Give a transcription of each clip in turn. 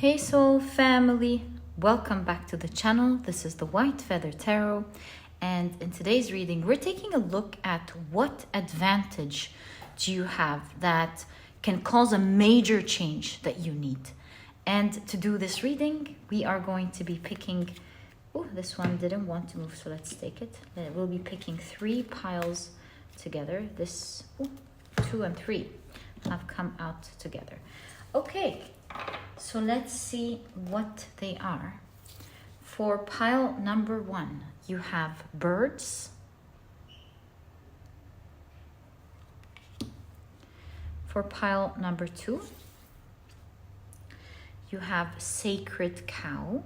Hey Soul family, welcome back to the channel. This is the White Feather Tarot, and in today's reading we're taking a look at what advantage do you have that can cause a major change that you need. And to do this reading we are going to be picking, oh, this one didn't want to move, so let's take it. We'll be picking 3 piles together. This 2 and 3 have come out together. Okay, so let's see what they are. For pile number 1, you have birds. For pile number 2, you have sacred cow.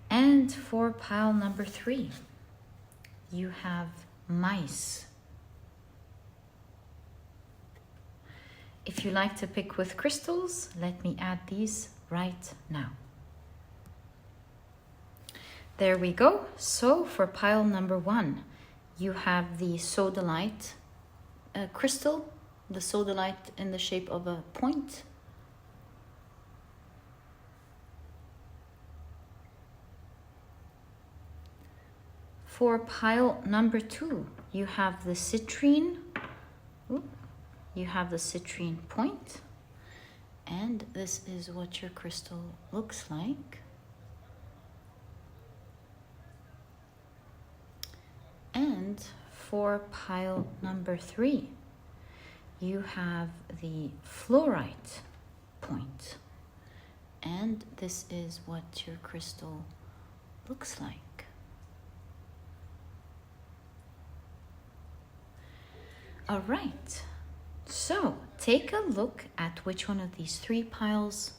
And for pile number 3, you have mice. If you like to pick with crystals, let me add these right now. There we go. So for pile number 1, you have the Sodalite crystal, the Sodalite in the shape of a point. For pile number 2, you have the Citrine. You have the Citrine point, and this is what your crystal looks like. And for pile number 3, you have the Flourite point, and this is what your crystal looks like. All right. So take a look at which one of these 3 piles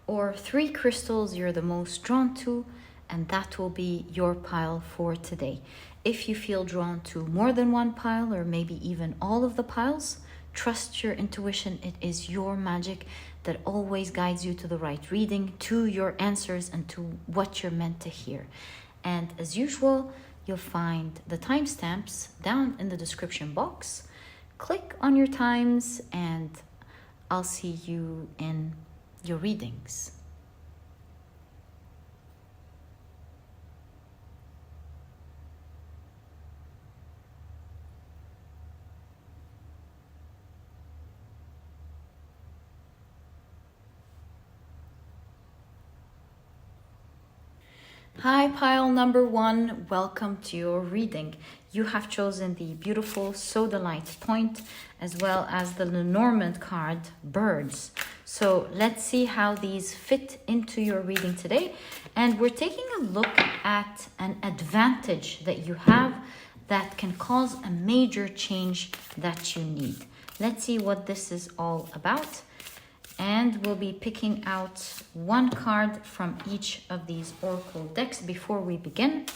or 3 crystals you're the most drawn to, and that will be your pile for today. If you feel drawn to more than one pile or maybe even all of the piles, trust your intuition. It is your magic that always guides you to the right reading, to your answers, and to what you're meant to hear. And as usual, you'll find the timestamps down in the description box. Click on your times and I'll see you in your readings. Hi, pile number 1, welcome to your reading. You have chosen the beautiful Sodalite point as well as the Lenormand card, birds. So let's see how these fit into your reading today. And we're taking a look at an advantage that you have that can cause a major change that you need. Let's see what this is all about. And we'll be picking out 1 card from each of these oracle decks before we begin.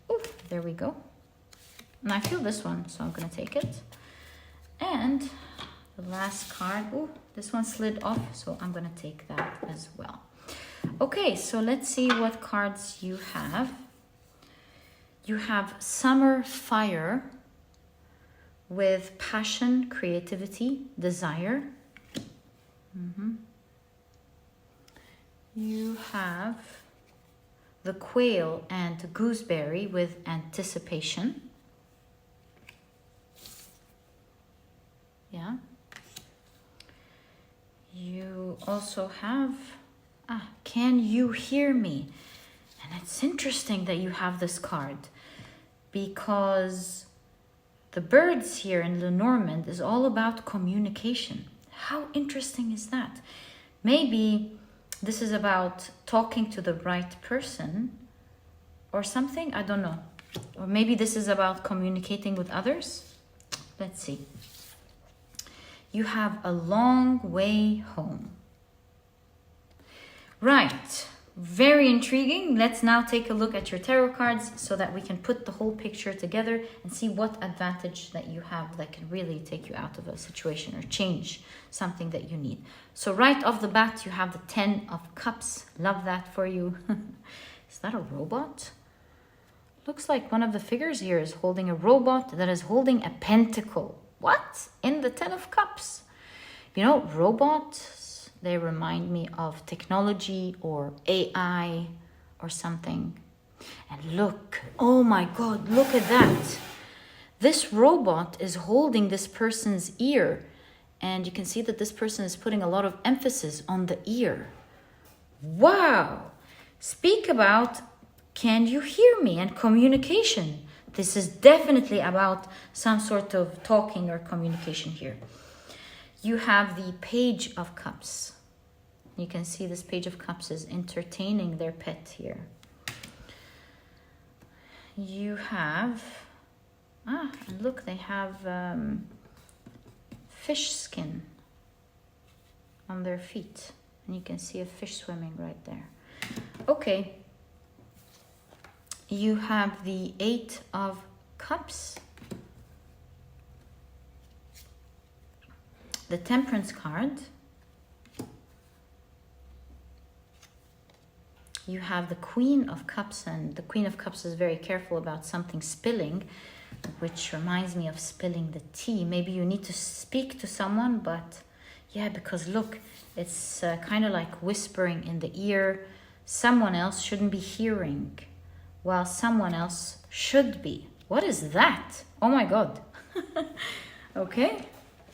Ooh, there we go. And I feel this one, so I'm going to take it. And the last card, ooh, this one slid off, so I'm going to take that as well. Okay, so let's see what cards you have. You have Summer Fire with passion, creativity, desire. You have the Quail and Gooseberry with anticipation. Yeah. You also have Can You Hear Me? And it's interesting that you have this card because the birds here in Lenormand is all about communication. How interesting is that? Maybe this is about talking to the right person or something, I don't know. Or maybe this is about communicating with others. Let's see. You have A Long Way Home. Right, very intriguing. Let's now take a look at your tarot cards so that we can put the whole picture together and see what advantage that you have that can really take you out of a situation or change something that you need. So right off the bat, you have the 10 of Cups. Love that for you. Is that a robot? Looks like one of the figures here is holding a robot that is holding a pentacle. What? In the 10 of Cups. You know, robots, they remind me of technology or AI or something. And look, oh my God, look at that. This robot is holding this person's ear, and you can see that this person is putting a lot of emphasis on the ear. Wow! Speak about, can you hear me, and communication. This is definitely about some sort of talking or communication here. You have the Page of Cups. You can see this Page of Cups is entertaining their pet here. You have, and look, they have fish skin on their feet. And you can see a fish swimming right there. Okay. You have the 8 of Cups. The Temperance card. You have the Queen of Cups, and the Queen of Cups is very careful about something spilling, which reminds me of spilling the tea. Maybe you need to speak to someone, but yeah, because look, it's kind of like whispering in the ear. Someone else shouldn't be hearing, while someone else should be. What is that? Oh my God. Okay,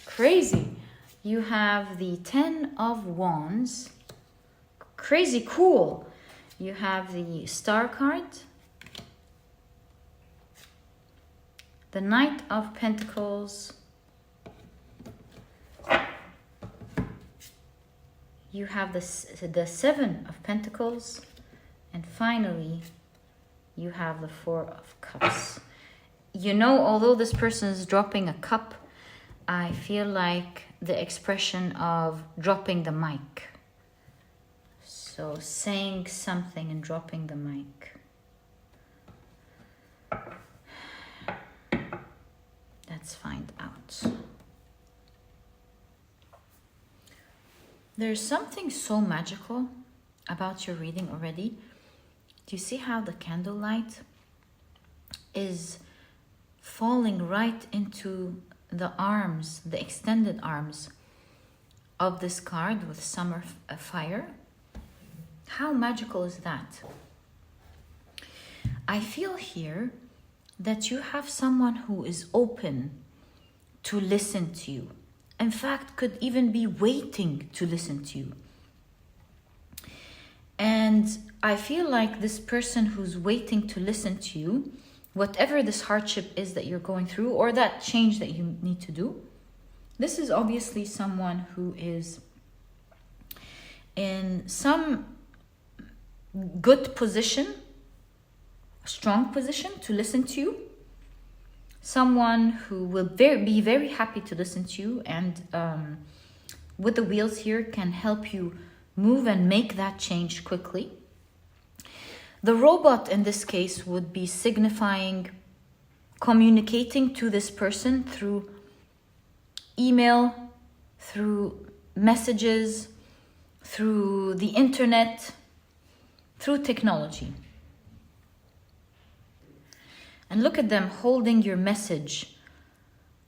crazy. You have the 10 of Wands. Crazy cool. You have the Star card. The Knight of Pentacles. You have the 7 of Pentacles. And finally, you have the 4 of Cups. You know, although this person is dropping a cup, I feel like the expression of dropping the mic. So saying something and dropping the mic. Let's find out. There's something so magical about your reading already. Do you see how the candlelight is falling right into the arms, the extended arms of this card with Summer Fire? How magical is that? I feel here that you have someone who is open to listen to you. In fact, could even be waiting to listen to you. And I feel like this person who's waiting to listen to you, whatever this hardship is that you're going through or that change that you need to do, this is obviously someone who is in some good position, strong position to listen to you. Someone who will be very happy to listen to you, and with the wheels here can help you move and make that change quickly. The robot in this case would be signifying communicating to this person through email, through messages, through the internet, through technology. And look at them holding your message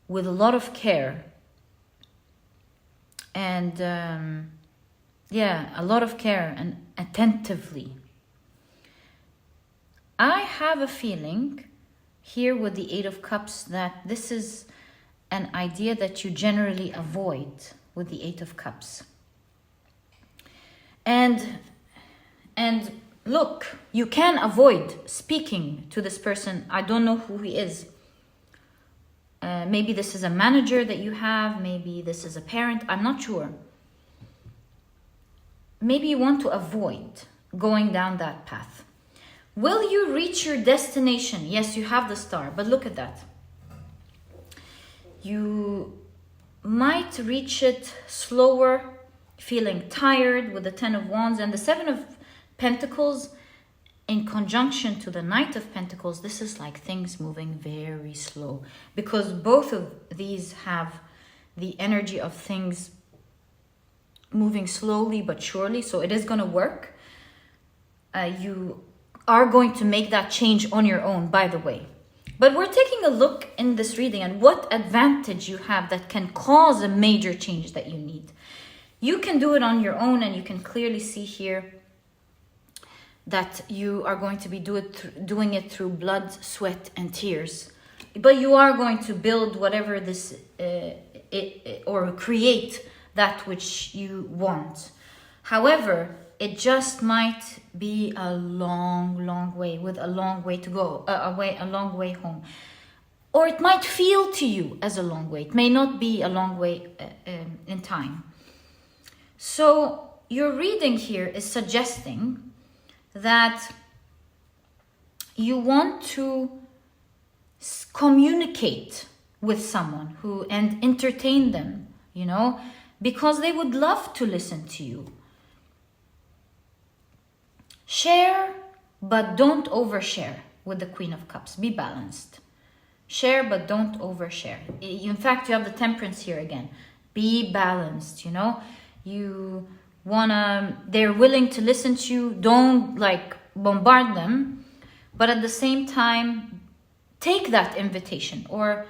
with a lot of care. And a lot of care and attentively. I have a feeling here with the 8 of Cups that this is an idea that you generally avoid with the 8 of Cups. And look, you can avoid speaking to this person. I don't know who he is. Maybe this is a manager that you have. Maybe this is a parent. I'm not sure. Maybe you want to avoid going down that path. Will you reach your destination? Yes, you have the Star, but look at that. You might reach it slower, feeling tired with the 10 of Wands and the 7 of Pentacles in conjunction to the Knight of Pentacles. This is like things moving very slow, because both of these have the energy of things moving slowly but surely. So it is going to work. You are going to make that change on your own, by the way. But we're taking a look in this reading at what advantage you have that can cause a major change that you need. You can do it on your own, and you can clearly see here that you are going to be doing it through blood, sweat, and tears. But you are going to build whatever this, or create that which you want. However, it just might be a long way, with a long way to go, a long way home. Or it might feel to you as a long way. It may not be a long way in time. So your reading here is suggesting that you want to communicate with someone and entertain them, you know, because they would love to listen to you. Share, but don't overshare with the Queen of Cups. Be balanced. Share, but don't overshare. In fact, you have the Temperance here again. Be balanced, you know. They're willing to listen to you. Don't like bombard them. But at the same time, take that invitation, or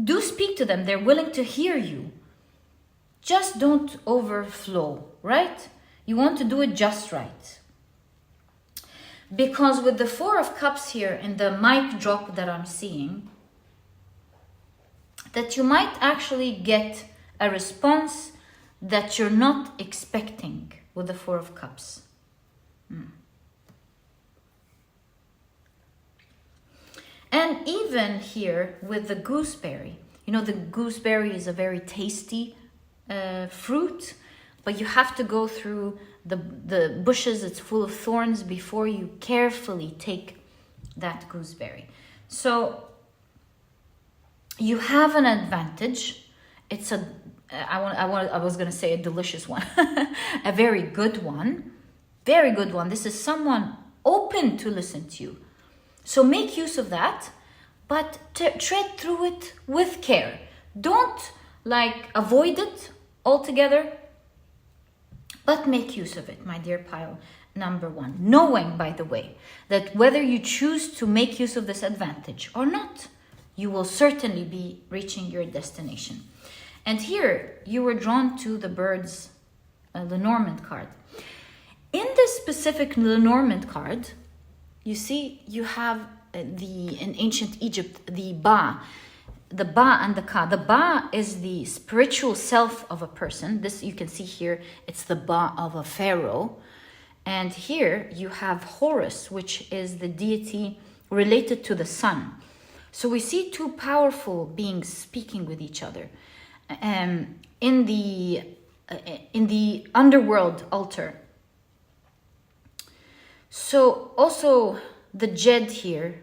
do speak to them. They're willing to hear you. Just don't overflow, right? You want to do it just right. Because with the Four of Cups here and the mic drop that I'm seeing, that you might actually get a response that you're not expecting with the Four of Cups. And even here with the gooseberry, you know, the gooseberry is a very tasty fruit, but you have to go through the bushes. It's full of thorns before you carefully take that gooseberry. So you have an advantage. It's I was going to say a delicious one, a very good one, very good one. This is someone open to listen to you. So make use of that, but tread through it with care. Don't like avoid it altogether, but make use of it, my dear pile number one. Knowing, by the way, that whether you choose to make use of this advantage or not, you will certainly be reaching your destination. And here you were drawn to the birds, Lenormand card. In this specific Lenormand card, you see you have in ancient Egypt, the Ba and the Ka. The Ba is the spiritual self of a person. This you can see here, it's the Ba of a pharaoh. And here you have Horus, which is the deity related to the sun. So we see two powerful beings speaking with each other. In the underworld altar. So also the Jed here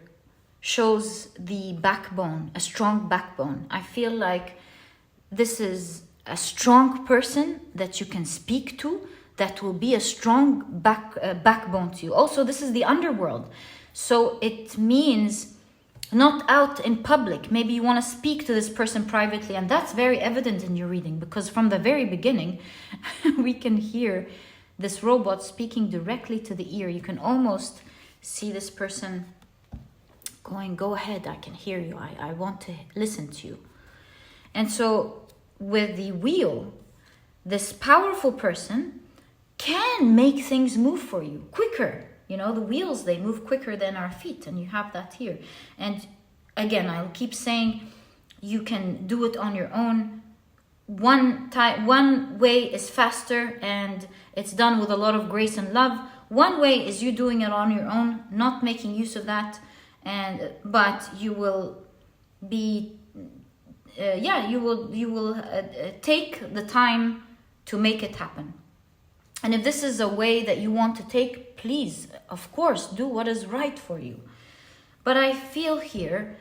shows the backbone, a strong backbone. I feel like this is a strong person that you can speak to, that will be a strong backbone to you. Also, this is the underworld. So it means not out in public. Maybe you want to speak to this person privately, and that's very evident in your reading, because from the very beginning we can hear this robot speaking directly to the ear. You can almost see this person going, go ahead, I can hear you, I want to listen to you. And so with the wheel, this powerful person can make things move for you quicker. You know, the wheels, they move quicker than our feet, and you have that here. And again, I'll keep saying, you can do it on your own. One way is faster, and it's done with a lot of grace and love. One way is you doing it on your own, not making use of that, but you will be, you will take the time to make it happen. And if this is a way that you want to take, please, of course, do what is right for you. But I feel here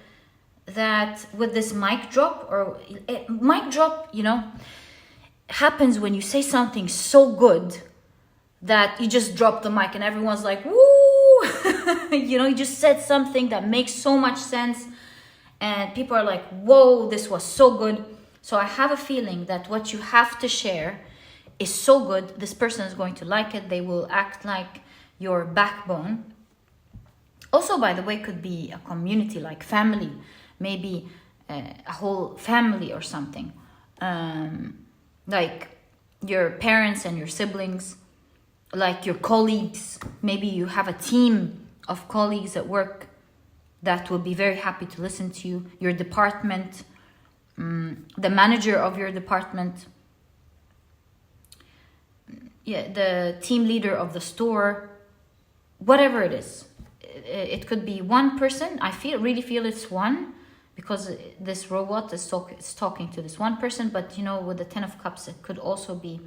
that with this mic drop, you know, happens when you say something so good that you just drop the mic and everyone's like, woo! You know, you just said something that makes so much sense. And people are like, whoa, this was so good. So I have a feeling that what you have to share is so good, this person is going to like it. They will act like your backbone. Also, by the way, could be a community like family, maybe a whole family or something. Like your parents and your siblings, like your colleagues. Maybe you have a team of colleagues at work that will be very happy to listen to you. Your department, the manager of your department, yeah, the team leader of the store, whatever it is. It could be one person. I really feel it's one, because this robot is talking to this one person. But you know, with the 10 of Cups, it could also be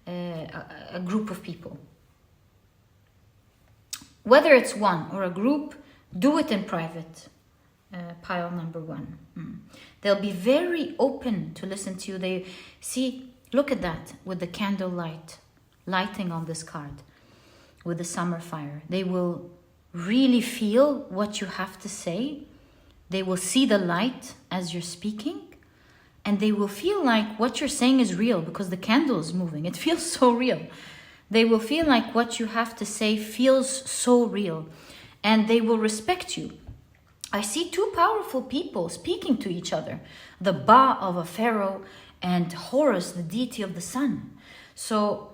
a group of people. Whether it's one or a group, do it in private. Pile number 1. They'll be very open to listen to you. They see, look at that with the candle lighting on this card, with the summer fire. They will really feel what you have to say. They will see the light as you're speaking, and they will feel like what you're saying is real, because the candle is moving. It feels so real. They will feel like what you have to say feels so real, and they will respect you. I see 2 powerful people speaking to each other, the Ba of a pharaoh and Horus, the deity of the sun. So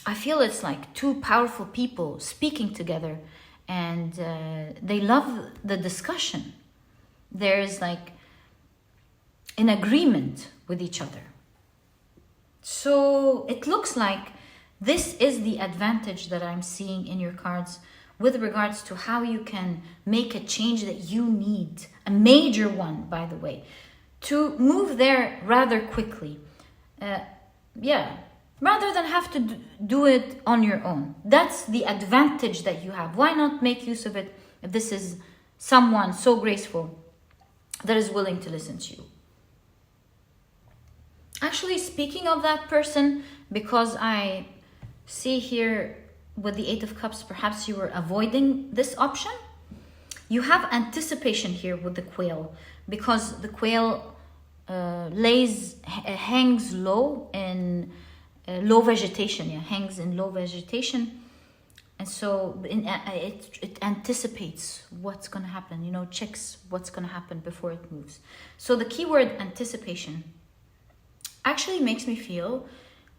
I feel it's like 2 powerful people speaking together, and they love the discussion. There's like an agreement with each other. So it looks like this is the advantage that I'm seeing in your cards with regards to how you can make a change that you need, a major one, by the way, to move there rather quickly. Rather than have to do it on your own. That's the advantage that you have. Why not make use of it if this is someone so graceful that is willing to listen to you? Actually, speaking of that person, because I see here with the 8 of Cups, perhaps you were avoiding this option. You have anticipation here with the quail, because the quail hangs low in low vegetation, hangs in low vegetation, and so it anticipates what's going to happen, checks what's going to happen before it moves. So the keyword anticipation actually makes me feel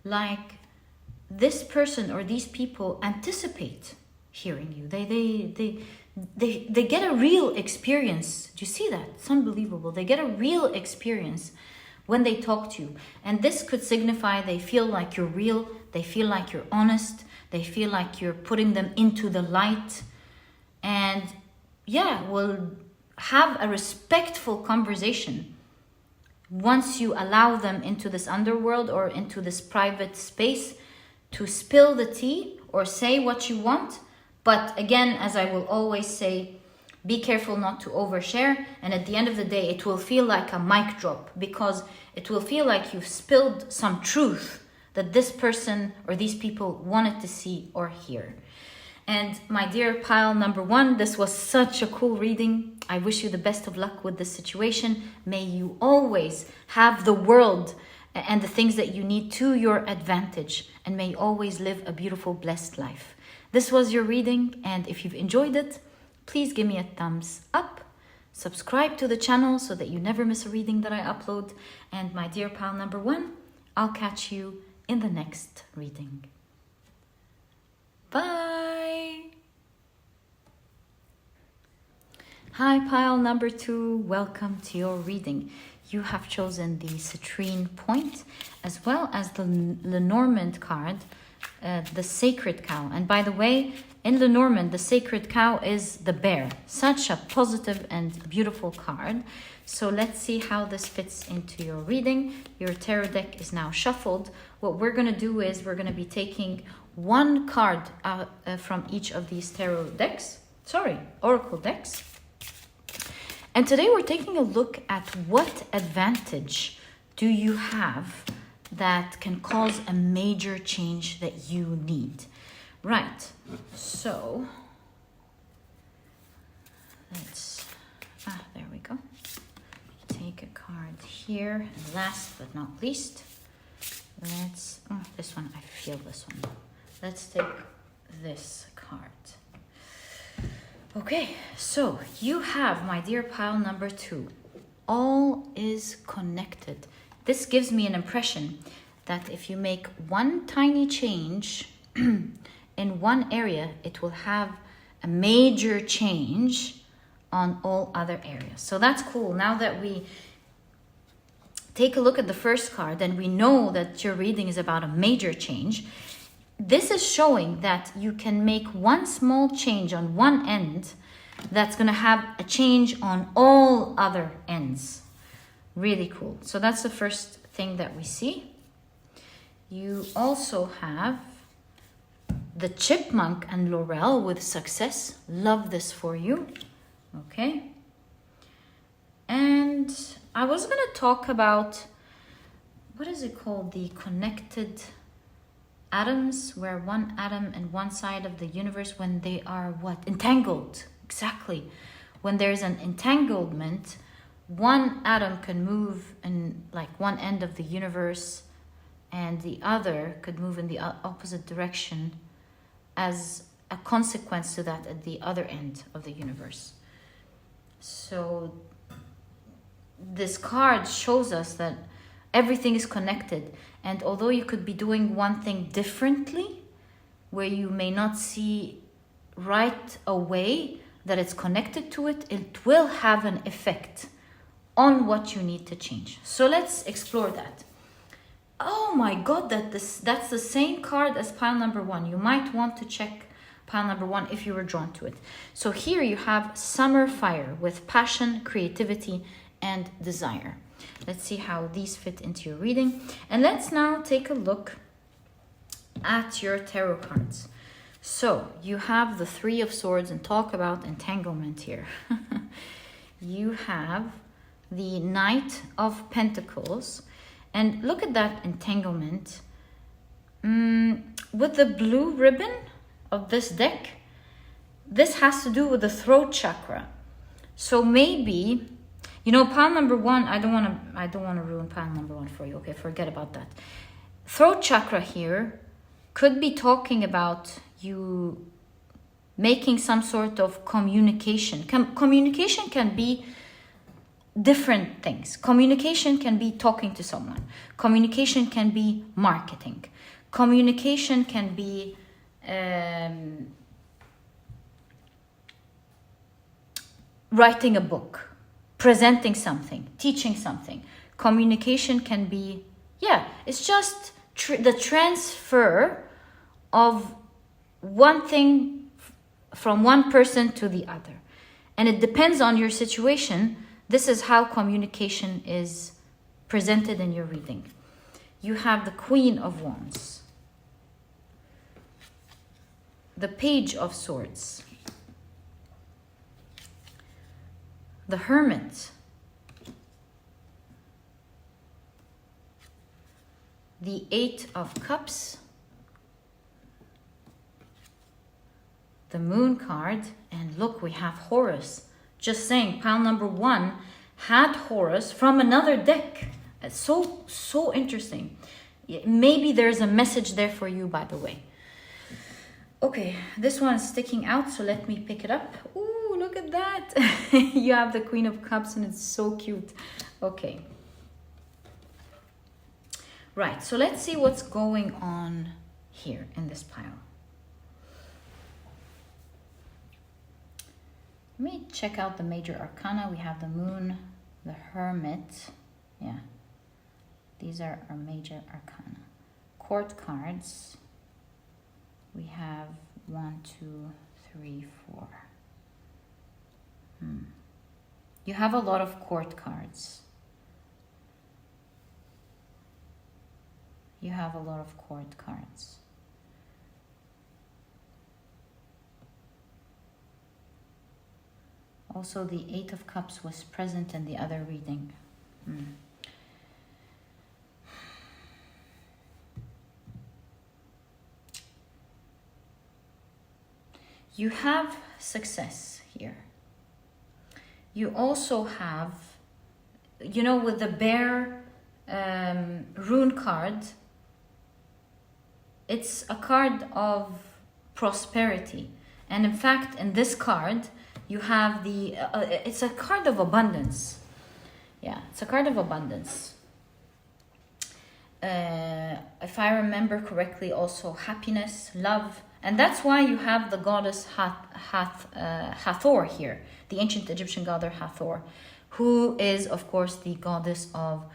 like this person or these people anticipate hearing you. They get a real experience. Do you see that? It's unbelievable. They get a real experience when they talk to you. And this could signify they feel like you're real, they feel like you're honest, they feel like you're putting them into the light, and will have a respectful conversation once you allow them into this underworld or into this private space to spill the tea or say what you want. But again, as I will always say, be careful not to overshare, and at the end of the day, it will feel like a mic drop, because it will feel like you've spilled some truth that this person or these people wanted to see or hear. And my dear pile number 1, this was such a cool reading. I wish you the best of luck with this situation. May you always have the world and the things that you need to your advantage, and may you always live a beautiful, blessed life. This was your reading, and if you've enjoyed it, please give me a thumbs up, subscribe to the channel so that you never miss a reading that I upload. And my dear pile number 1, I'll catch you in the next reading. Bye! Hi pile number 2, welcome to your reading. You have chosen the Citrine point as well as the Lenormand card, the Sacred Cow. And by the way, in Lenormand, the Sacred Cow is the bear. Such a positive and beautiful card. So let's see how this fits into your reading. Your tarot deck is now shuffled. What we're going to do is we're going to be taking one card from each of these oracle decks. And today we're taking a look at what advantage do you have that can cause a major change that you need. Right, so let's, there we go. Take a card here, and last but not least, this one, I feel this one. Let's take this card. Okay, so you have, my dear pile number 2, all is connected. This gives me an impression that if you make one tiny change in one area, it will have a major change on all other areas. So that's cool. Now that we take a look at the first card and we know that your reading is about a major change, this is showing that you can make one small change on one end that's going to have a change on all other ends. Really cool. So that's the first thing that we see. You also have the chipmunk and laurel with success. Love this for you. Okay. And I was going to talk about, what is it called? The connected atoms, where one atom and one side of the universe, when they are what? Entangled. Exactly. When there's an entanglement, one atom can move in like one end of the universe and the other could move in the opposite direction as a consequence to that at the other end of the universe. So this card shows us that everything is connected, and although you could be doing one thing differently where you may not see right away that it's connected to it, it will have an effect on what you need to change. So let's explore that. Oh my god, that's the same card as pile number 1. You might want to check pile number 1 if you were drawn to it. So here you have summer fire with passion, creativity, and desire. Let's see how these fit into your reading. And let's now take a look at your tarot cards. So you have the 3 of Swords, and talk about entanglement here. You have the Knight of Pentacles, and look at that entanglement. With the blue ribbon of this deck, this has to do with the throat chakra. So maybe, you know, pile number 1, I don't want to ruin pile number 1 for you. Okay, forget about that. Throat chakra here could be talking about you making some sort of communication. Communication can be different things. Communication can be talking to someone. Communication can be marketing. Communication can be writing a book, presenting something, teaching something. Communication can be, it's just the transfer of one thing from one person to the other. And it depends on your situation. This is how communication is presented in your reading. You have the Queen of Wands, the Page of Swords, the Hermit, the 8 of Cups, the Moon card, and look, we have Horus. Just saying, pile number 1 had Horus from another deck. It's so interesting. Maybe there's a message there for you, by the way. Okay, this one is sticking out, so let me pick it up. Ooh, look at that. You have the Queen of Cups, and it's so cute. Okay. Right, so let's see what's going on here in this pile. Let me check out the major arcana. We have the Moon, the Hermit. Yeah, these are our major arcana. Court cards. We have 1, 2, 3, 4. You have a lot of court cards. You have a lot of court cards. Also, the 8 of Cups was present in the other reading. You have success here. You also have, you know, with the bear rune card, it's a card of prosperity. And in fact, in this card, you have the, it's a card of abundance. Yeah, it's a card of abundance. If I remember correctly, also happiness, love. And that's why you have the goddess Hathor here, the ancient Egyptian goddess Hathor, who is, of course, the goddess of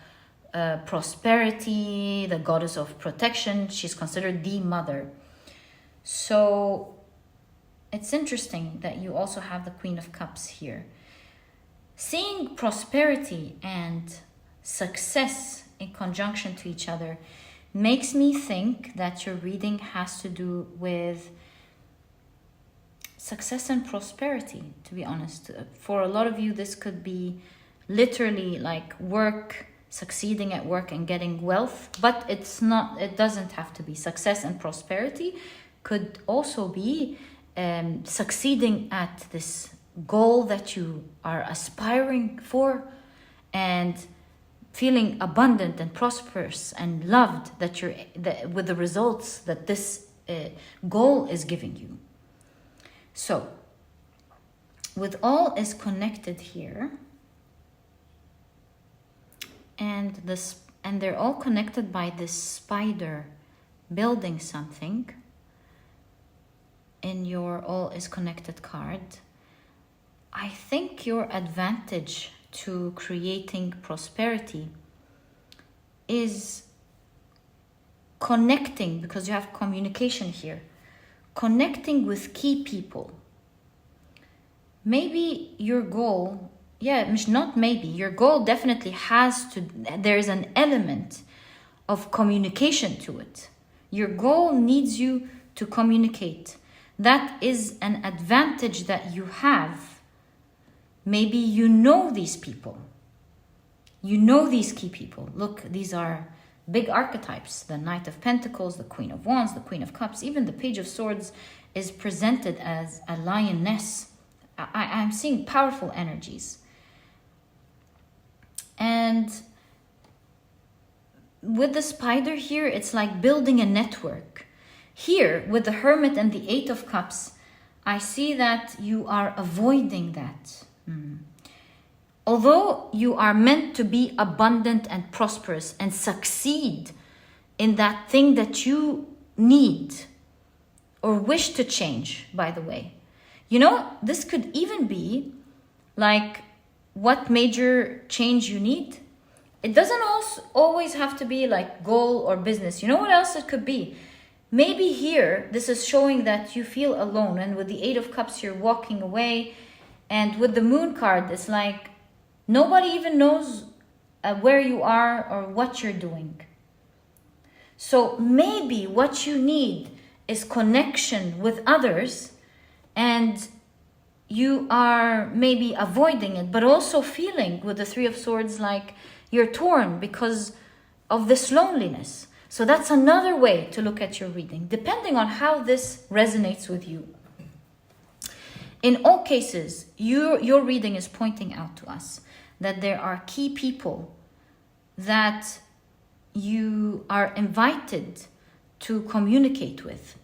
prosperity, the goddess of protection. She's considered the mother. So it's interesting that you also have the Queen of Cups here. Seeing prosperity and success in conjunction to each other makes me think that your reading has to do with success and prosperity, to be honest. For a lot of you, this could be literally like work, succeeding at work and getting wealth, but it's not, it doesn't have to be. Success and prosperity could also be succeeding at this goal that you are aspiring for, and feeling abundant and prosperous and loved that with the results that this goal is giving you. So, with all is connected here, and they're all connected by this spider building something in your all is connected card. I think your advantage to creating prosperity is connecting, because you have communication here, connecting with key people. Maybe your goal, your goal definitely has to, there's an element of communication to it. Your goal needs you to communicate. That is an advantage that you have. Maybe you know these people. You know these key people. Look, these are big archetypes. The Knight of Pentacles, the Queen of Wands, the Queen of Cups. Even the Page of Swords is presented as a lioness. I'm seeing powerful energies. And with the spider here, it's like building a network. Here, with the Hermit and the Eight of Cups, I see that you are avoiding that. Although you are meant to be abundant and prosperous and succeed in that thing that you need or wish to change, by the way. You know, this could even be like what major change you need. It doesn't always have to be like goal or business. You know what else it could be? Maybe here, this is showing that you feel alone. And with the Eight of Cups, you're walking away. And with the Moon card, it's like nobody even knows where you are or what you're doing. So maybe what you need is connection with others, and you are maybe avoiding it, but also feeling with the Three of Swords like you're torn because of this loneliness. So that's another way to look at your reading, depending on how this resonates with you. In all cases, your reading is pointing out to us that there are key people that you are invited to communicate with.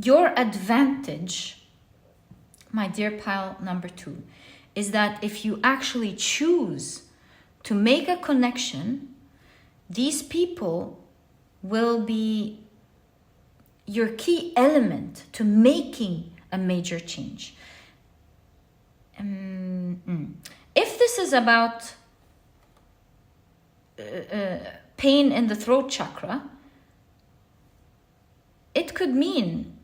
Your advantage, my dear pile number 2, is that if you actually choose to make a connection, these people will be your key element to making a major change. If this is about pain in the throat chakra, it could mean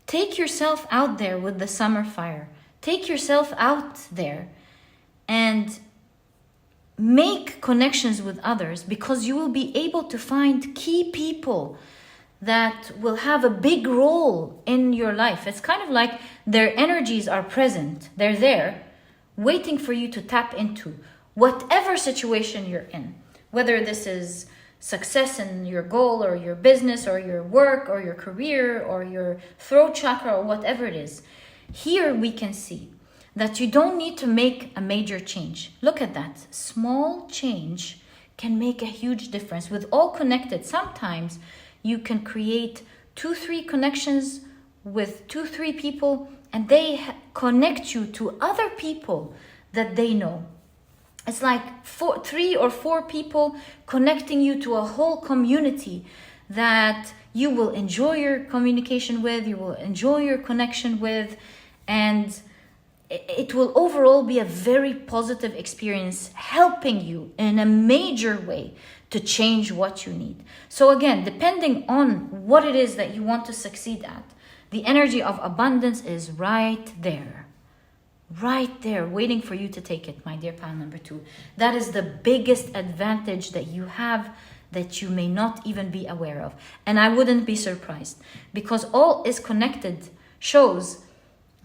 take yourself out there with the summer fire. Take yourself out there and make connections with others, because you will be able to find key people that will have a big role in your life. It's kind of like their energies are present. They're there waiting for you to tap into whatever situation you're in, whether this is success in your goal or your business or your work or your career or your throat chakra or whatever it is. Here we can see that you don't need to make a major change. Look at that. Small change can make a huge difference. With all connected, sometimes you can create 2-3 connections with 2-3 people, and they connect you to other people that they know. It's like 3 or 4 people connecting you to a whole community that you will enjoy your communication with, you will enjoy your connection with, and it will overall be a very positive experience, helping you in a major way to change what you need. So again, depending on what it is that you want to succeed at, the energy of abundance is right there, waiting for you to take it, my dear pile number 2. That is the biggest advantage that you have that you may not even be aware of. And I wouldn't be surprised, because all is connected shows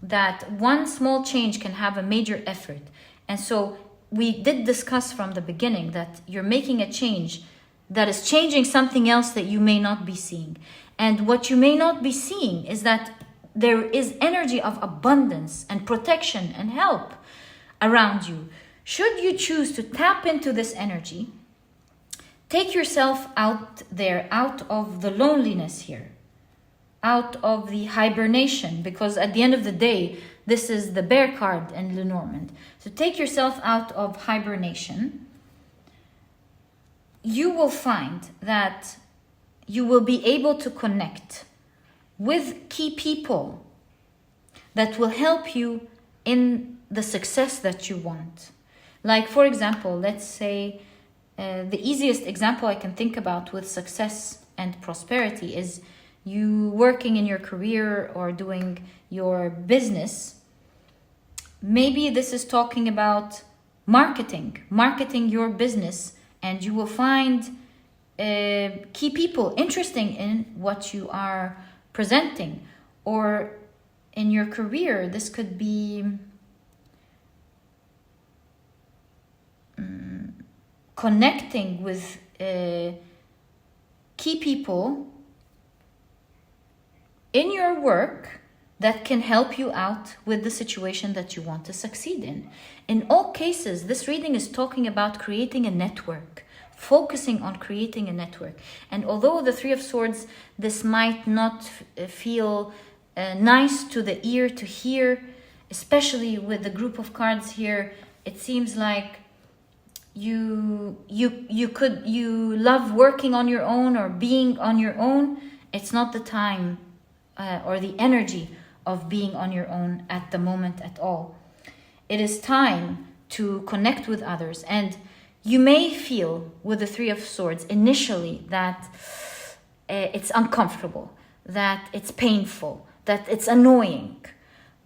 that one small change can have a major effort. And so we did discuss from the beginning that you're making a change that is changing something else that you may not be seeing. And what you may not be seeing is that there is energy of abundance and protection and help around you. Should you choose to tap into this energy, take yourself out there, out of the loneliness here, out of the hibernation, because at the end of the day, this is the bear card in Lenormand. So take yourself out of hibernation. You will find that you will be able to connect with key people that will help you in the success that you want. Like, for example, let's say the easiest example I can think about with success and prosperity is you working in your career or doing your business. Maybe this is talking about marketing your business, and you will find key people interesting in what you are presenting. Or in your career, this could be connecting with key people in your work that can help you out with the situation that you want to succeed in. In all cases, this reading is talking about creating a network, focusing on creating a network. And although the Three of Swords, this might not feel nice to the ear to hear, especially with the group of cards here, it seems like you love working on your own or being on your own. It's not the time or the energy of being on your own at the moment at all. It is time to connect with others. And you may feel with the Three of Swords initially that it's uncomfortable, that it's painful, that it's annoying.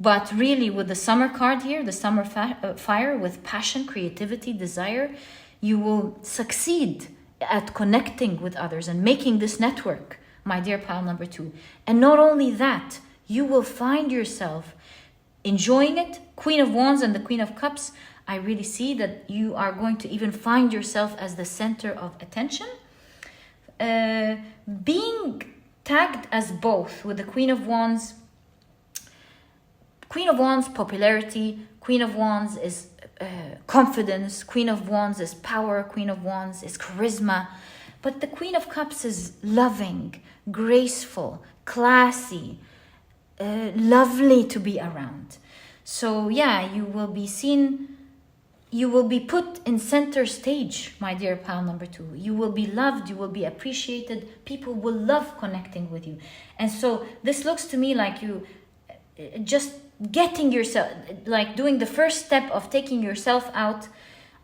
But really, with the Summer card here, the Summer fire with passion, creativity, desire, you will succeed at connecting with others and making this network, my dear pile number 2. And not only that, you will find yourself enjoying it. Queen of Wands and the Queen of Cups, I really see that you are going to even find yourself as the center of attention. Being tagged as both with the Queen of Wands. Queen of Wands, popularity. Queen of Wands is confidence. Queen of Wands is power. Queen of Wands is charisma. But the Queen of Cups is loving, graceful, classy, lovely to be around. So yeah, you will be seen, you will be put in center stage, my dear pile number 2. You will be loved, you will be appreciated. People will love connecting with you. And so this looks to me like you just getting yourself, like doing the first step of taking yourself out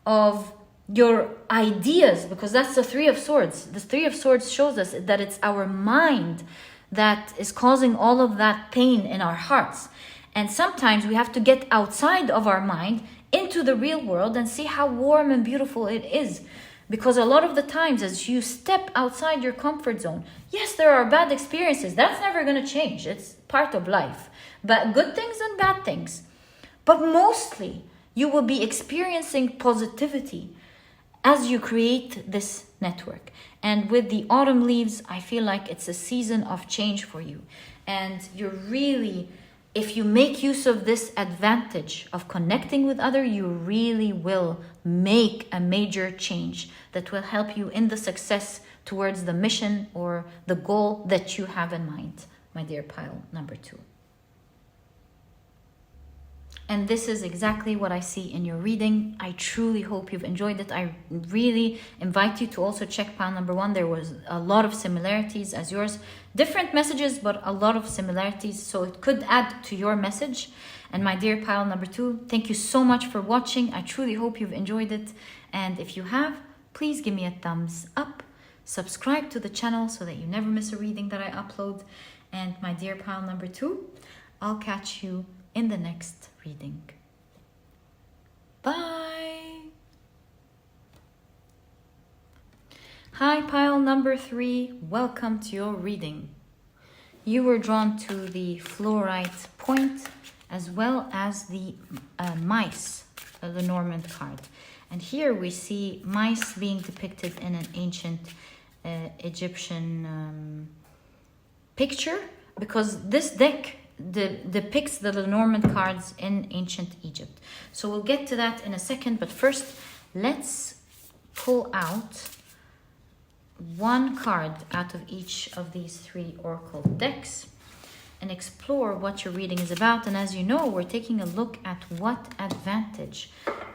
of your ideas, because that's the Three of Swords. The Three of Swords shows us that it's our mind that is causing all of that pain in our hearts. And sometimes we have to get outside of our mind into the real world and see how warm and beautiful it is. Because a lot of the times as you step outside your comfort zone, yes, there are bad experiences. That's never going to change. It's part of life. But good things and bad things. But mostly you will be experiencing positivity as you create this network. And with the autumn leaves, I feel like it's a season of change for you. And you're really if you make use of this advantage of connecting with others, you really will make a major change that will help you in the success towards the mission or the goal that you have in mind, my dear pile number 2. And this is exactly what I see in your reading. I truly hope you've enjoyed it. I really invite you to also check pile number 1. There was a lot of similarities as yours. Different messages, but a lot of similarities. So it could add to your message. And my dear pile number 2, thank you so much for watching. I truly hope you've enjoyed it. And if you have, please give me a thumbs up. Subscribe to the channel so that you never miss a reading that I upload. And my dear pile number 2, I'll catch you in the next reading. Bye. Hi pile number 3, welcome to your reading. You were drawn to the Flourite point as well as the mice, the Norman card. And here we see mice being depicted in an ancient Egyptian picture, because this deck depicts the Lenormand cards in ancient Egypt. So we'll get to that in a second, but first let's pull out one card out of each of these 3 oracle decks and explore what your reading is about. And as you know, we're taking a look at what advantage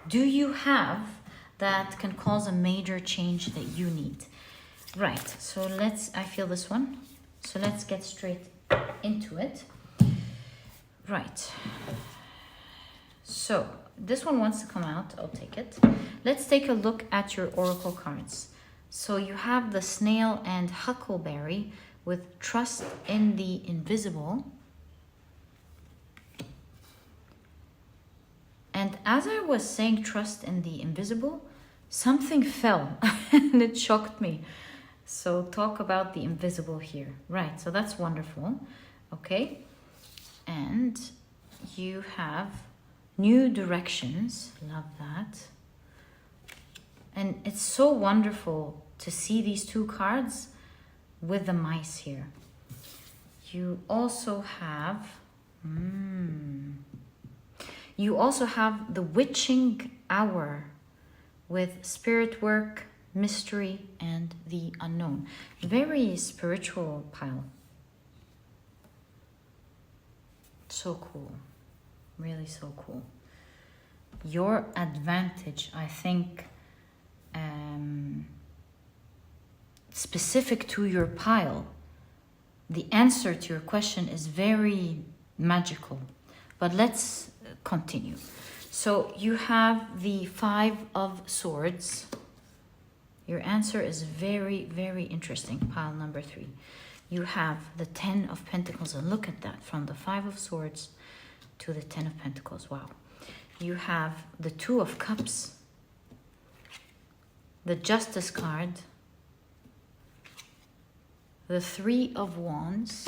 do you have that can cause a major change that you need. Right, so I feel this one. So let's get straight into it. Right, so this one wants to come out, I'll take it. Let's take a look at your oracle cards. So you have the snail and huckleberry with trust in the invisible. And as I was saying trust in the invisible, something fell and it shocked me. So talk about the invisible here. Right, so that's wonderful. Okay. And you have new directions. Love that. And it's so wonderful to see these 2 cards with the mice here. You also have the witching hour with spirit work, mystery, and the unknown. Very spiritual pile. So cool. Really so cool. Your advantage, I think, specific to your pile, the answer to your question is very magical. But let's continue. So you have the 5 of Swords. Your answer is very, very interesting, pile number 3. You have the 10 of Pentacles, and look at that, from the 5 of Swords to the 10 of Pentacles. Wow. You have the 2 of Cups, the Justice card, the 3 of Wands.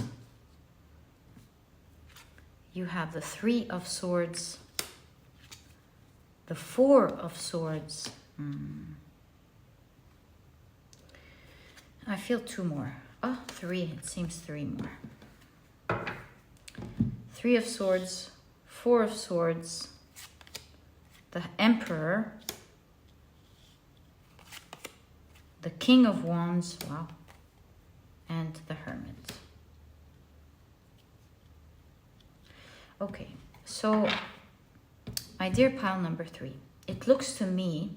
You have the 3 of Swords, the 4 of Swords. I feel 2 more. Oh, 3. It seems 3 more. 3 of Swords, 4 of Swords, the Emperor, the King of Wands, wow, and the Hermit. Okay, so my dear pile number 3, it looks to me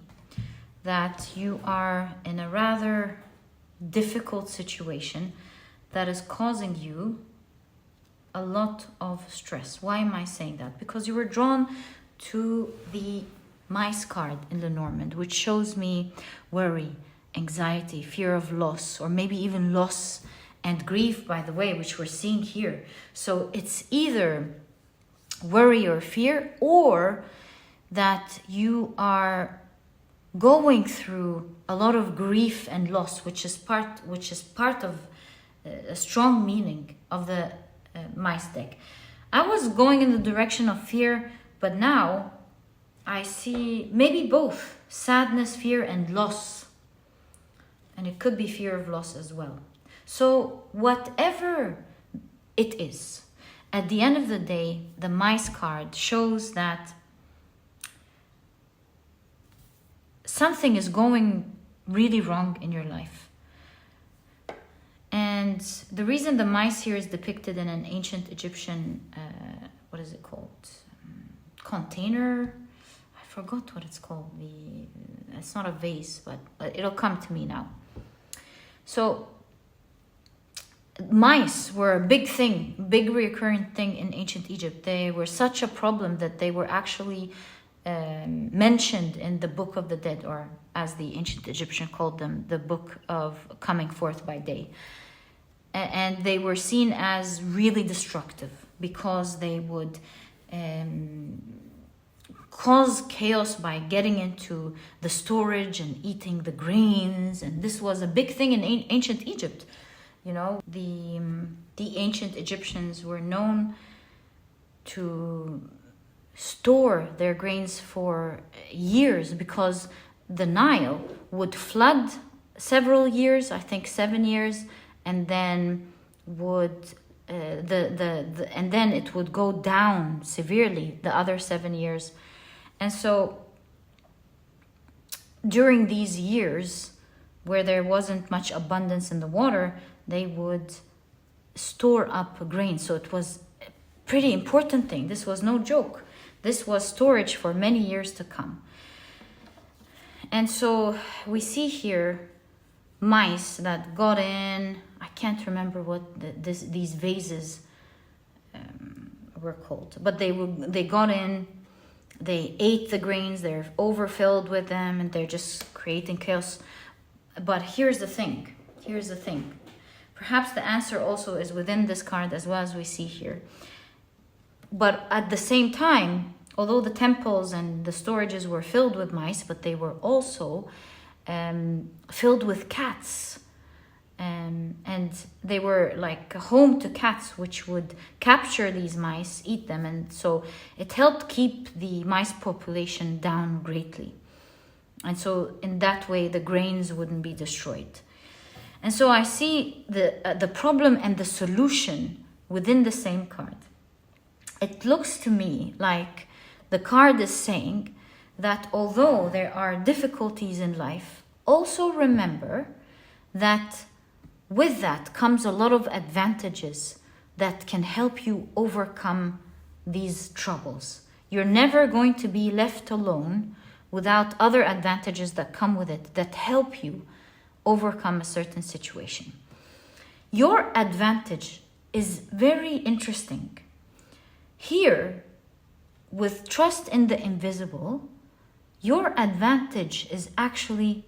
that you are in a rather difficult situation that is causing you a lot of stress. Why am I saying that? Because you were drawn to the mice card in Lenormand, which shows me worry, anxiety, fear of loss, or maybe even loss and grief, by the way, which we're seeing here. So it's either worry or fear, or that you are going through a lot of grief and loss, which is part of a strong meaning of the mice deck. I was going in the direction of fear, but now I see maybe both sadness, fear, and loss. And it could be fear of loss as well. So whatever it is, at the end of the day, the mice card shows that something is going really wrong in your life. And the reason the mice here is depicted in an ancient Egyptian, what is it called? Container? I forgot what it's called. It's not a vase, but it'll come to me now. So mice were a big thing, big recurring thing in ancient Egypt. They were such a problem that they were actually mentioned in the Book of the Dead, or as the ancient Egyptian called them, the Book of Coming Forth by Day. And they were seen as really destructive because they would cause chaos by getting into the storage and eating the grains. And this was a big thing in ancient Egypt. You know, the ancient Egyptians were known to store their grains for years because the Nile would flood several years, I think 7 years, and then would and then it would go down severely the other 7 years. And so during these years where there wasn't much abundance in the water, they would store up grain. So it was a pretty important thing. This was no joke. This was storage for many years to come. And so we see here mice that got in. I can't remember what these vases were called, but they got in. They ate the grains. They're overfilled with them, and they're just creating chaos. But here's the thing. Here's the thing. Perhaps the answer also is within this card as well as we see here. But at the same time, although the temples and the storages were filled with mice, but they were also filled with cats. And they were like a home to cats, which would capture these mice, eat them. And so it helped keep the mice population down greatly. And so in that way, the grains wouldn't be destroyed. And so I see the problem and the solution within the same card. It looks to me like the card is saying that although there are difficulties in life, also remember that with that comes a lot of advantages that can help you overcome these troubles. You're never going to be left alone without other advantages that come with it that help you overcome a certain situation. Your advantage is very interesting. Here, with trust in the invisible, your advantage is actually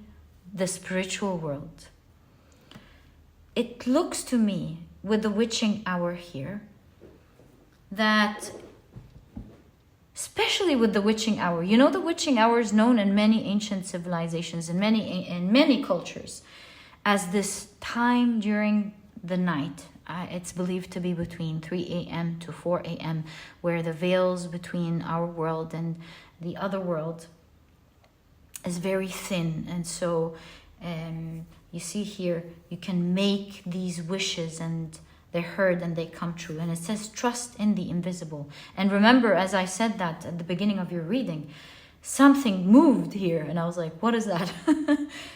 the spiritual world. It looks to me, with the witching hour here, that especially with the witching hour, you know, the witching hour is known in many ancient civilizations, in many cultures, as this time during the night. It's believed to be between 3 a.m. to 4 a.m., where the veils between our world and the other world is very thin. And so you see here, you can make these wishes and they're heard and they come true. And it says trust in the invisible. And remember, as I said that at the beginning of your reading, something moved here. And I was like, what is that?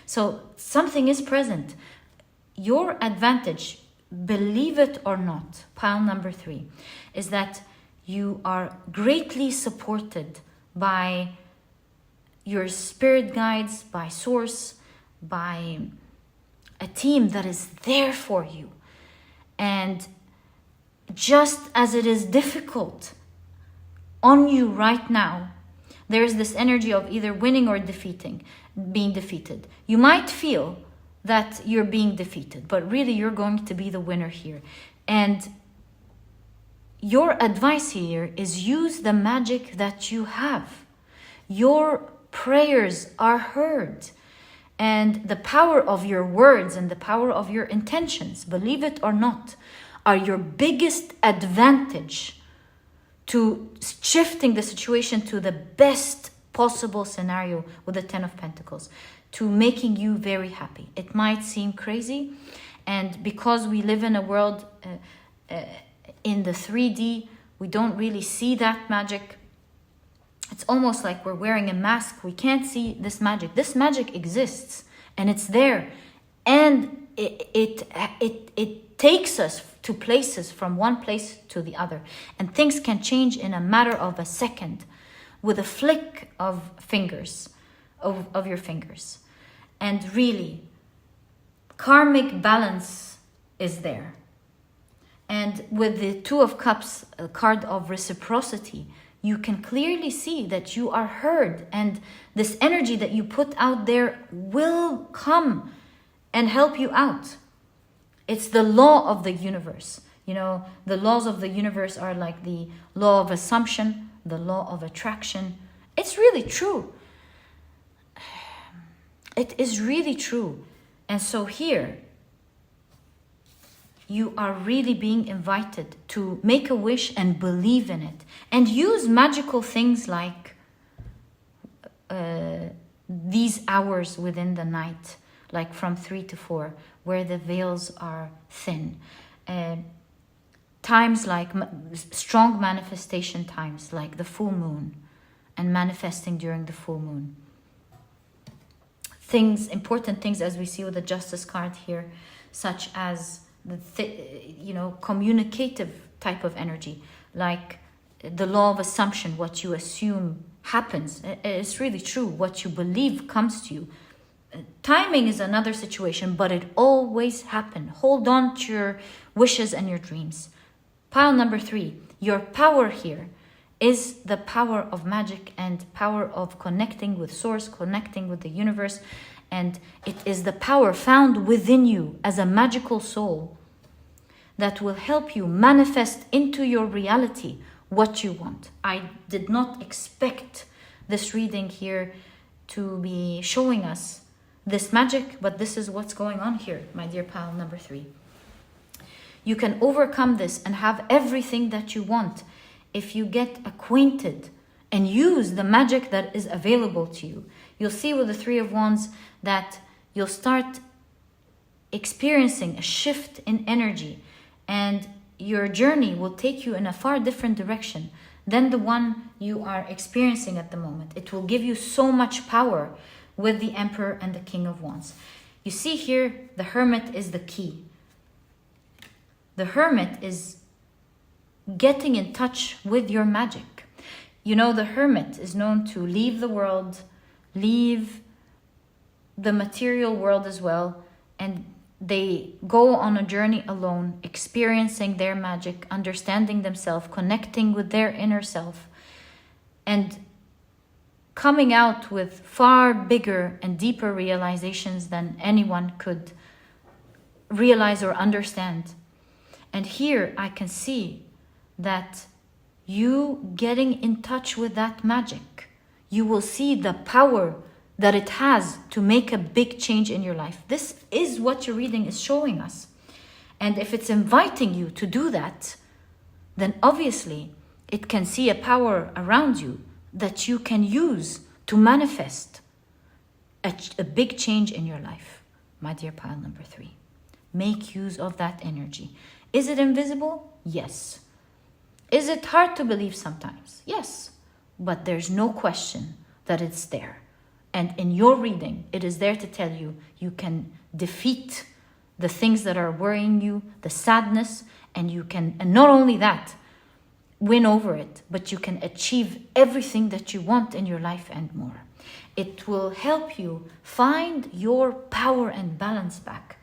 So something is present. Your advantage, believe it or not, pile number 3, is that you are greatly supported by your spirit guides, by source, by a team that is there for you. And just as it is difficult on you right now, there is this energy of either winning or being defeated. You might feel that you're being defeated, but really you're going to be the winner here. And your advice here is use the magic that you have. Your prayers are heard. And the power of your words and the power of your intentions, believe it or not, are your biggest advantage to shifting the situation to the best possible scenario with the 10 of Pentacles, to making you very happy. It might seem crazy, and because we live in a world in the 3D, we don't really see that magic. It's almost like we're wearing a mask. We can't see this magic. This magic exists and it's there. And it takes us to places, from one place to the other. And things can change in a matter of a second with a flick of fingers, of your fingers. And really, karmic balance is there. And with the Two of Cups, a card of reciprocity, you can clearly see that you are heard, and this energy that you put out there will come and help you out. It's the law of the universe. You know, the laws of the universe are like the law of assumption, the law of attraction. It's really true. It is really true. And so here, you are really being invited to make a wish and believe in it. And use magical things like these hours within the night, like from 3 to 4, where the veils are thin. Times like strong manifestation times, like the full moon, and manifesting during the full moon. Things, important things, as we see with the Justice card here, such as communicative type of energy, like the law of assumption. What you assume happens. It's really true. What you believe comes to you. Timing is another situation, but it always happens. Hold on to your wishes and your dreams. Pile number 3, your power here is the power of magic and power of connecting with source, connecting with the universe. And it is the power found within you as a magical soul that will help you manifest into your reality what you want. I did not expect this reading here to be showing us this magic, but this is what's going on here, my dear pile number 3. You can overcome this and have everything that you want if you get acquainted and use the magic that is available to you. You'll see with the 3 of Wands that you'll start experiencing a shift in energy, and your journey will take you in a far different direction than the one you are experiencing at the moment. It will give you so much power with the Emperor and the King of Wands. You see here, the Hermit is the key. The Hermit is getting in touch with your magic. You know, the Hermit is known to leave the world, leave the material world as well, and they go on a journey alone, experiencing their magic, understanding themselves, connecting with their inner self, and coming out with far bigger and deeper realizations than anyone could realize or understand. And here I can see that you getting in touch with that magic, you will see the power that it has to make a big change in your life. This is what your reading is showing us. And if it's inviting you to do that, then obviously it can see a power around you that you can use to manifest a big change in your life. My dear pile number 3, make use of that energy. Is it invisible? Yes. Is it hard to believe sometimes? Yes. But there's no question that it's there. And in your reading, it is there to tell you you can defeat the things that are worrying you, the sadness, and you can, and not only that, win over it, but you can achieve everything that you want in your life and more. It will help you find your power and balance back.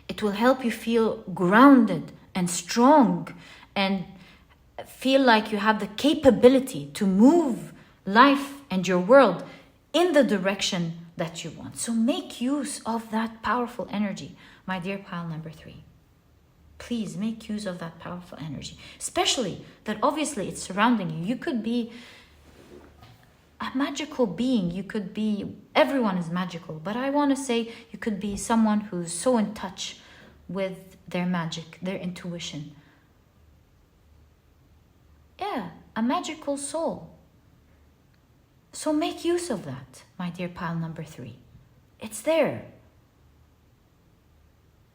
It will help you feel grounded and strong and feel like you have the capability to move life and your world in the direction that you want. So make use of that powerful energy, my dear pile number 3. Please make use of that powerful energy, especially that obviously it's surrounding you. You could be a magical being. You could be, everyone is magical, but I want to say you could be someone who's so in touch with their magic, their intuition. Yeah, a magical soul. So make use of that, my dear pile number 3. It's there.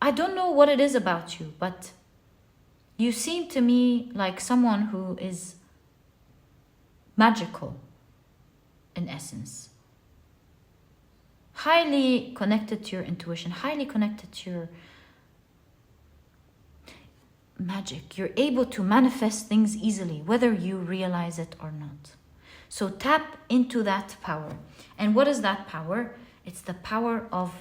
I don't know what it is about you, but You seem to me like someone who is magical in essence. Highly connected to your intuition, highly connected to your magic. You're able to manifest things easily, whether you realize it or not. So tap into that power. And what is that power? It's the power of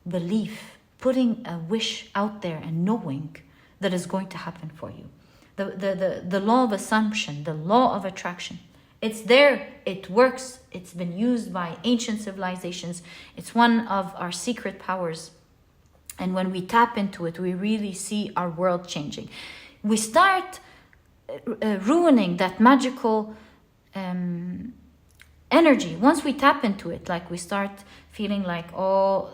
belief, putting a wish out there and knowing that is going to happen for you. The law of assumption, the law of attraction. It's there, it works, it's been used by ancient civilizations. It's one of our secret powers. And when we tap into it, we really see our world changing. We start ruining that magical energy. Once we tap into it, like we start feeling like, oh,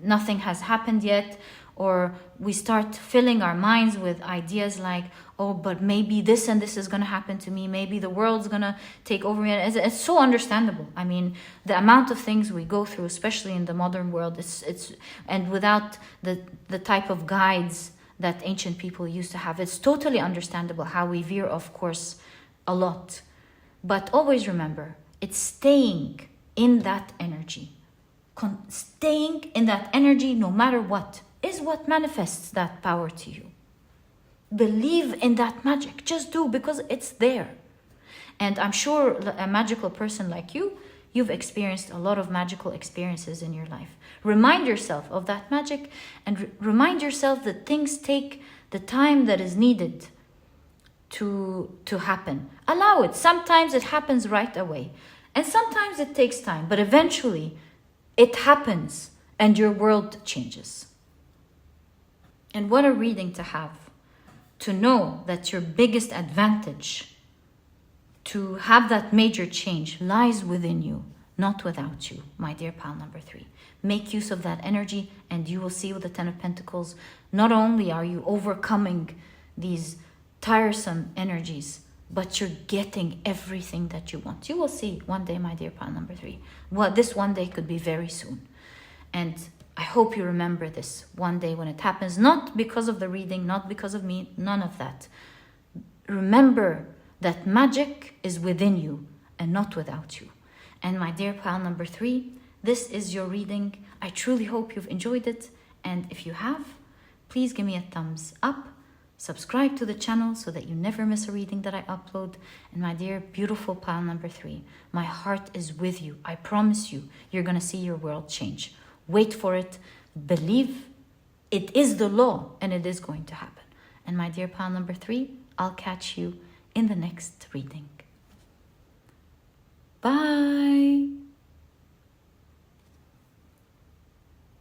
nothing has happened yet, or we start filling our minds with ideas like, oh, but maybe this and this is going to happen to me. Maybe the world's going to take over me. It's so understandable. I mean, the amount of things we go through, especially in the modern world, and without the type of guides that ancient people used to have, it's totally understandable how we veer off course a lot. But always remember, it's staying in that energy. Staying in that energy, no matter what, is what manifests that power to you. Believe in that magic. Just do, because it's there. And I'm sure a magical person like you, you've experienced a lot of magical experiences in your life. Remind yourself of that magic, and remind yourself that things take the time that is needed to happen. Allow it. Sometimes it happens right away, and sometimes it takes time, but eventually it happens and your world changes. And what a reading to have, to know that your biggest advantage to have that major change lies within you, not without you, my dear pal number 3. Make use of that energy, and you will see with the 10 of Pentacles, not only are you overcoming these tiresome energies, but you're getting everything that you want. You will see one day, my dear pal number 3. Well, this one day could be very soon. And I hope you remember this one day when it happens, not because of the reading, not because of me, none of that. Remember that magic is within you and not without you. And my dear pal number 3, this is your reading. I truly hope you've enjoyed it. And if you have, please give me a thumbs up. Subscribe to the channel so that you never miss a reading that I upload. And my dear beautiful pal number 3, my heart is with you. I promise you, you're going to see your world change. Wait for it. Believe it is the law, and it is going to happen. And my dear pal number 3, I'll catch you in the next reading. Bye.